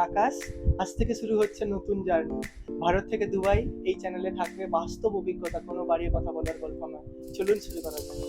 আকাশ। আজ থেকে শুরু হচ্ছে নতুন জার্নি। ভারত থেকে দুবাই। এই চ্যানেলে থাকবে বাস্তব অভিজ্ঞতা, কোনো বাড়ির কথা বলার গল্প না। চলুন শুরু করা যাক।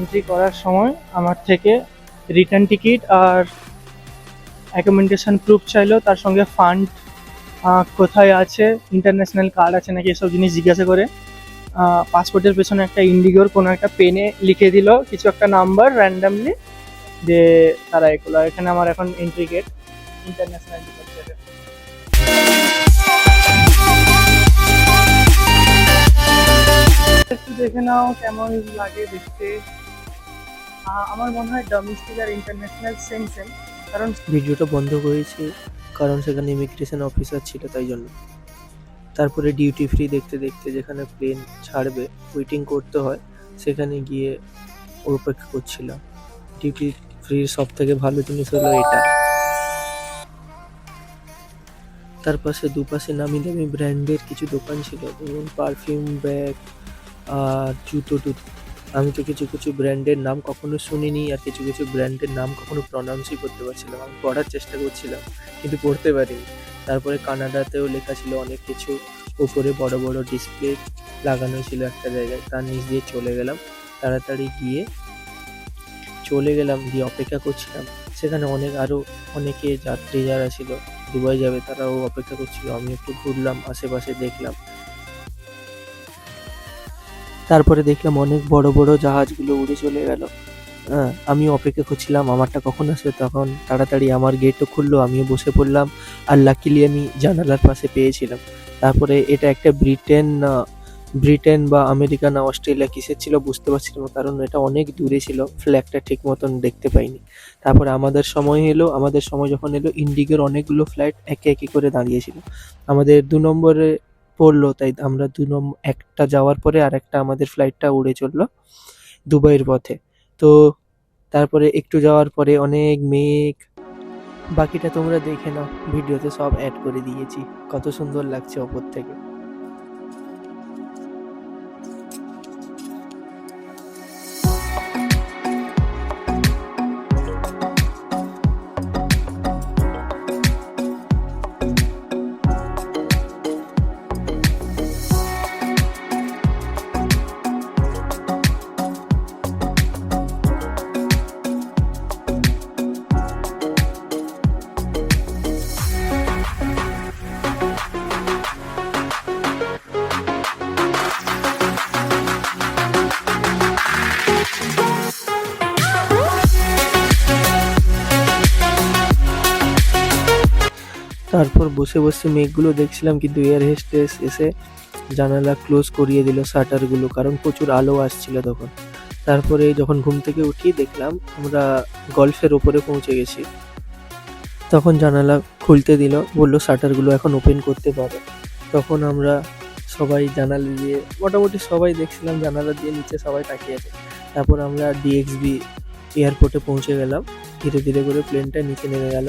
এন্ট্রি করার সময় আমার থেকে রিটার্ন টিকিট আর অ্যাকোমোডেশন প্রুফ চাইলো, তার সঙ্গে ফান্ড কোথায় আছে, ইন্টারন্যাশনাল কার্ড আছে নাকি, এসব জিনিস জিজ্ঞাসা করে পাসপোর্টের পেছনে একটা ইন্ডিগোর কোনো একটা পেনে লিখে দিল কিছু একটা নাম্বার র্যান্ডামলি, যে তারা এগুলো। এখানে আমার এখন এন্ট্রি গেট ইন্টারন্যাশনাল ডিপার্চারের। একটু দেখে নাও কেমন লাগে দেখতে। আমার মনে হয় ডোমেস্টিক আর ইন্টারন্যাশনাল সেম সেম, কারণ ভিডিওটা বন্ধ করেছি কারণ সেখানে ইমিগ্রেশন অফিসার ছিল, তাই জন্য। তারপরে ডিউটি ফ্রি দেখতে দেখতে যেখানে প্লেন ছাড়বে ওয়েটিং করতে হয়, সেখানে গিয়ে অপেক্ষা করছিলাম। ডিউটি ফ্রির সব থেকে ভালো জিনিস হলো এটা, তার পাশে দুপাশে নামি দামি ব্র্যান্ডের কিছু দোকান ছিল, যেমন পারফিউম, ব্যাগ আর জুতো টুতো। আমি তো কিছু কিছু ব্র্যান্ডের নাম কখনো শুনিনি, আর কিছু কিছু ব্র্যান্ডের নাম কখনো প্রনাউন্সই করতে পারছিলাম। আমি পড়ার চেষ্টা করছিলাম কিন্তু পড়তে পারিনি। তারপরে কানাডাতেও লেখা ছিল অনেক কিছু, উপরে বড় বড় ডিসপ্লে লাগানো ছিল একটা জায়গায়। তার নিচ দিয়ে তাড়াতাড়ি গিয়ে গিয়ে অপেক্ষা করছিলাম। সেখানে অনেকে যাত্রী যারা ছিল দুবাই যাবে, তারাও অপেক্ষা করছিল। আমি একটু ঘুরলাম, আশেপাশে দেখলাম। তারপরে দেখলাম অনেক বড় বড় জাহাজগুলো উড়ে চলে গেল। আমি অপেক্ষা করছিলাম আমারটা কখন আসবে। তখন তাড়াতাড়ি আমার গেটও খুললো, আমিও বসে পড়লাম। আর লাকিলি আমি জানালার পাশে পেয়েছিলাম। তারপরে এটা একটা ব্রিটেন বা আমেরিকা না অস্ট্রেলিয়া কিসের ছিল বুঝতে পারছিলাম না, কারণ এটা অনেক দূরে ছিল, ফ্ল্যাগটা ঠিক মতন দেখতে পাইনি। তারপরে আমাদের সময় যখন এলো, ইন্ডিগোর অনেকগুলো ফ্লাইট একে একে করে দাঁড়িয়েছিল। আমাদের ২ নম্বরে পড়লো, তাই আমরা একটা যাওয়ার পরে আর একটা আমাদের ফ্লাইটটা উড়ে চললো দুবাইয়ের পথে। তো তারপরে একটু যাওয়ার পরে অনেক মেঘ, বাকিটা তোমরা দেখে নাও, ভিডিওতে সব অ্যাড করে দিয়েছি। কত সুন্দর লাগছে ওপর থেকে। তারপর বসে বসে মেঘগুলো দেখছিলাম, কিন্তু এয়ার হোস্টেস এসে জানালা ক্লোজ করিয়ে দিল শাটারগুলো, কারণ প্রচুর আলো আসছিল তখন। তারপরে যখন ঘুম থেকে উঠি দেখলাম আমরা গলফের ওপরে পৌঁছে গেছি। তখন জানালা খুলতে দিল, বলল শাটারগুলো এখন ওপেন করতে পারো। তখন আমরা সবাই জানালা দিয়ে, মোটামুটি সবাই দেখছিলাম জানালা দিয়ে নিচে সবাই তাকিয়ে আছে। তারপর আমরা ডিএক্সবি এয়ারপোর্টে পৌঁছে গেলাম। ধীরে ধীরে করে প্লেনটা নিচে নেমে গেল।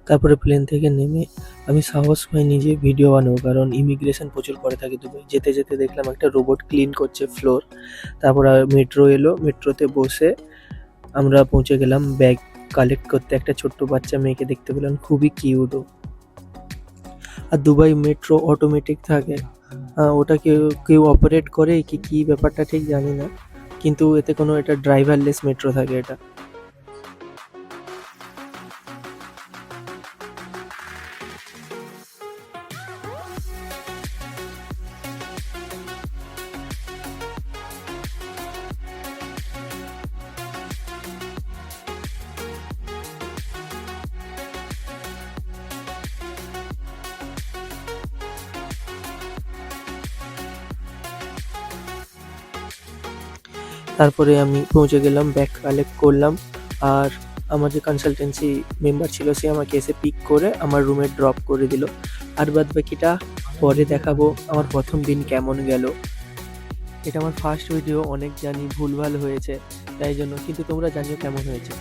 তারপরে প্লেন থেকে নেমে আমি সাহস পাইনি যে ভিডিও বানাবো, কারণ ইমিগ্রেশন প্রচুর করে থাকে দুবাই। যেতে যেতে দেখলাম একটা রোবট ক্লিন করছে ফ্লোর। তারপর মেট্রো এলো, মেট্রোতে বসে আমরা পৌঁছে গেলাম ব্যাগ কালেক্ট করতে। একটা ছোট্ট বাচ্চা মেয়েকে দেখতে পেলাম, খুবই কিউট। আর দুবাই মেট্রো অটোমেটিক থাকে, ওটা কেউ কেউ অপারেট করে কি কি ব্যাপারটা ঠিক জানি না, কিন্তু এতে কোনো, এটা ড্রাইভারলেস মেট্রো থাকে এটা। তারপরে আমি পৌঁছে গেলাম, ব্যাগ কালেক্ট করলাম। আর আমার যে কনসালটেন্সি মেম্বার ছিল সে আমাকে এসে পিক করে আমার রুমে ড্রপ করে দিল। আর বাদ বাকিটা পরে দেখাবো আমার প্রথম দিন কেমন গেল। এটা আমার ফার্স্ট ভিডিও, অনেক জানি ভুলভাল হয়েছে তাই জন্য, কিন্তু তোমরা জানিও কেমন হয়েছে।